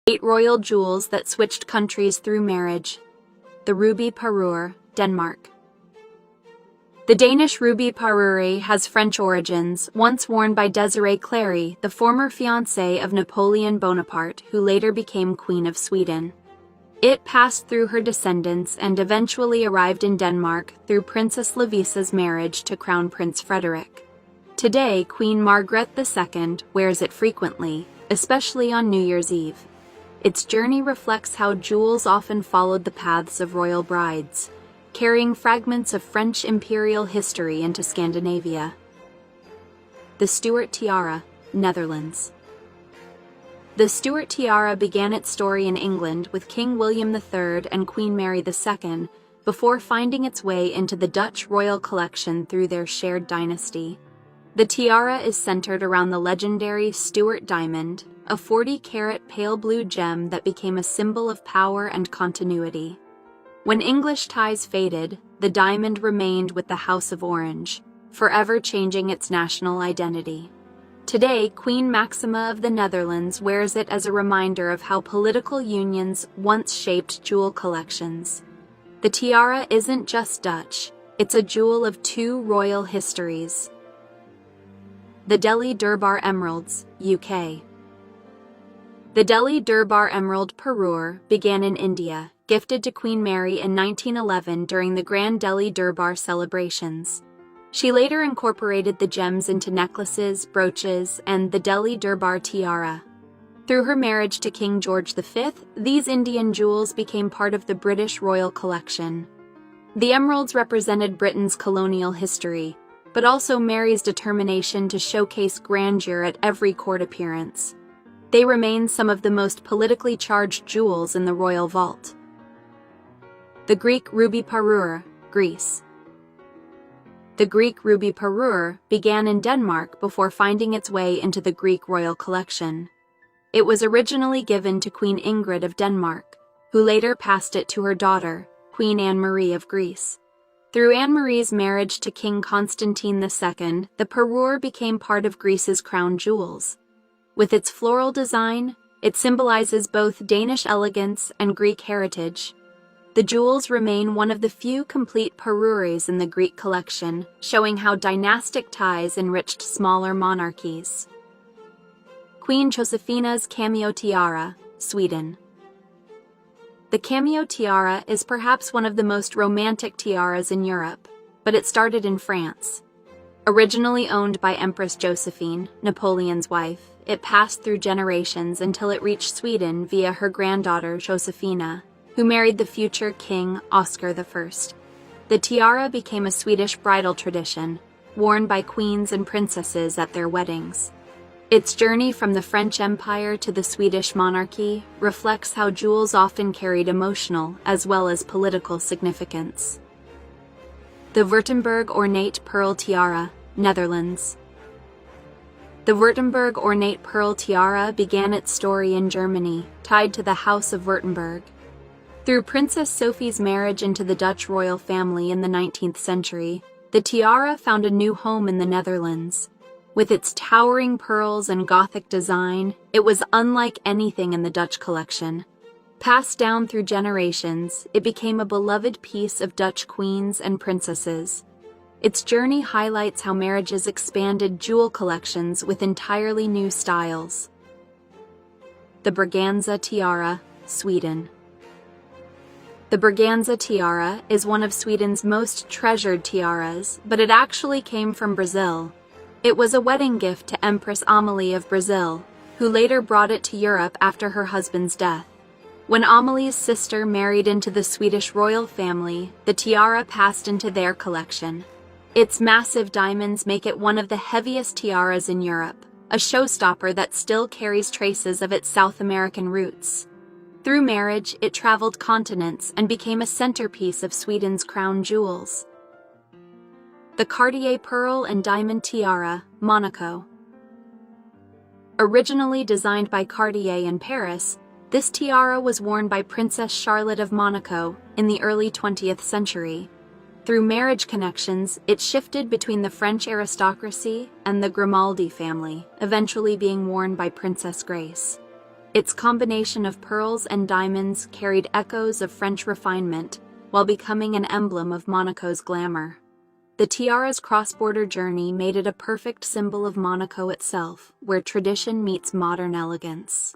8 royal jewels that switched countries through marriage. The Ruby Parure, Denmark. The Danish Ruby Parure has French origins, once worn by Désirée Clary, the former fiancée of Napoleon Bonaparte, who later became Queen of Sweden. It passed through her descendants and eventually arrived in Denmark through Princess Lovisa's marriage to Crown Prince Frederik. Today, Queen Margrethe II wears it frequently, especially on New Year's Eve. Its journey reflects how jewels often followed the paths of royal brides, carrying fragments of French imperial history into Scandinavia. The Stuart Tiara, Netherlands. The Stuart tiara began its story in England with King William III and Queen Mary II, before finding its way into the Dutch royal collection through their shared dynasty. The tiara is centered around the legendary Stuart diamond, a 40-carat pale blue gem that became a symbol of power and continuity. When English ties faded, the diamond remained with the House of Orange, forever changing its national identity. Today, Queen Maxima of the Netherlands wears it as a reminder of how political unions once shaped jewel collections. The tiara isn't just Dutch, it's a jewel of 2 royal histories. The Delhi Durbar Emeralds, UK. The Delhi Durbar Emerald Parure began in India, gifted to Queen Mary in 1911 during the Grand Delhi Durbar celebrations. She later incorporated the gems into necklaces, brooches, and the Delhi Durbar tiara. Through her marriage to King George V, these Indian jewels became part of the British royal collection. The emeralds represented Britain's colonial history, but also Mary's determination to showcase grandeur at every court appearance. They remain some of the most politically charged jewels in the royal vault. The Greek Ruby Parure, Greece. The Greek Ruby Parure began in Denmark before finding its way into the Greek royal collection. It was originally given to Queen Ingrid of Denmark, who later passed it to her daughter, Queen Anne-Marie of Greece. Through Anne-Marie's marriage to King Constantine II, the parure became part of Greece's crown jewels. With its floral design, it symbolizes both Danish elegance and Greek heritage. The jewels remain one of the few complete parures in the Greek collection, showing how dynastic ties enriched smaller monarchies. Queen Josefina's Cameo Tiara, Sweden. The cameo tiara is perhaps one of the most romantic tiaras in Europe, but it started in France. Originally owned by Empress Josephine, Napoleon's wife, it passed through generations until it reached Sweden via her granddaughter Josefina, who married the future King Oscar I. The tiara became a Swedish bridal tradition, worn by queens and princesses at their weddings. Its journey from the French Empire to the Swedish monarchy reflects how jewels often carried emotional as well as political significance. The Württemberg Ornate Pearl Tiara, Netherlands. The Württemberg Ornate Pearl Tiara began its story in Germany, tied to the House of Württemberg. Through Princess Sophie's marriage into the Dutch royal family in the 19th century, the tiara found a new home in the Netherlands. With its towering pearls and Gothic design, it was unlike anything in the Dutch collection. Passed down through generations, it became a beloved piece of Dutch queens and princesses. Its journey highlights how marriages expanded jewel collections with entirely new styles. The Braganza Tiara, Sweden. The Braganza tiara is one of Sweden's most treasured tiaras, but it actually came from Brazil. It was a wedding gift to Empress Amalie of Brazil, who later brought it to Europe after her husband's death. When Amalie's sister married into the Swedish royal family, the tiara passed into their collection. Its massive diamonds make it one of the heaviest tiaras in Europe, a showstopper that still carries traces of its South American roots. Through marriage, it traveled continents and became a centerpiece of Sweden's crown jewels. The Cartier Pearl and Diamond Tiara, Monaco. Originally designed by Cartier in Paris, this tiara was worn by Princess Charlotte of Monaco in the early 20th century. Through marriage connections, it shifted between the French aristocracy and the Grimaldi family, eventually being worn by Princess Grace. Its combination of pearls and diamonds carried echoes of French refinement while becoming an emblem of Monaco's glamour. The tiara's cross-border journey made it a perfect symbol of Monaco itself, where tradition meets modern elegance.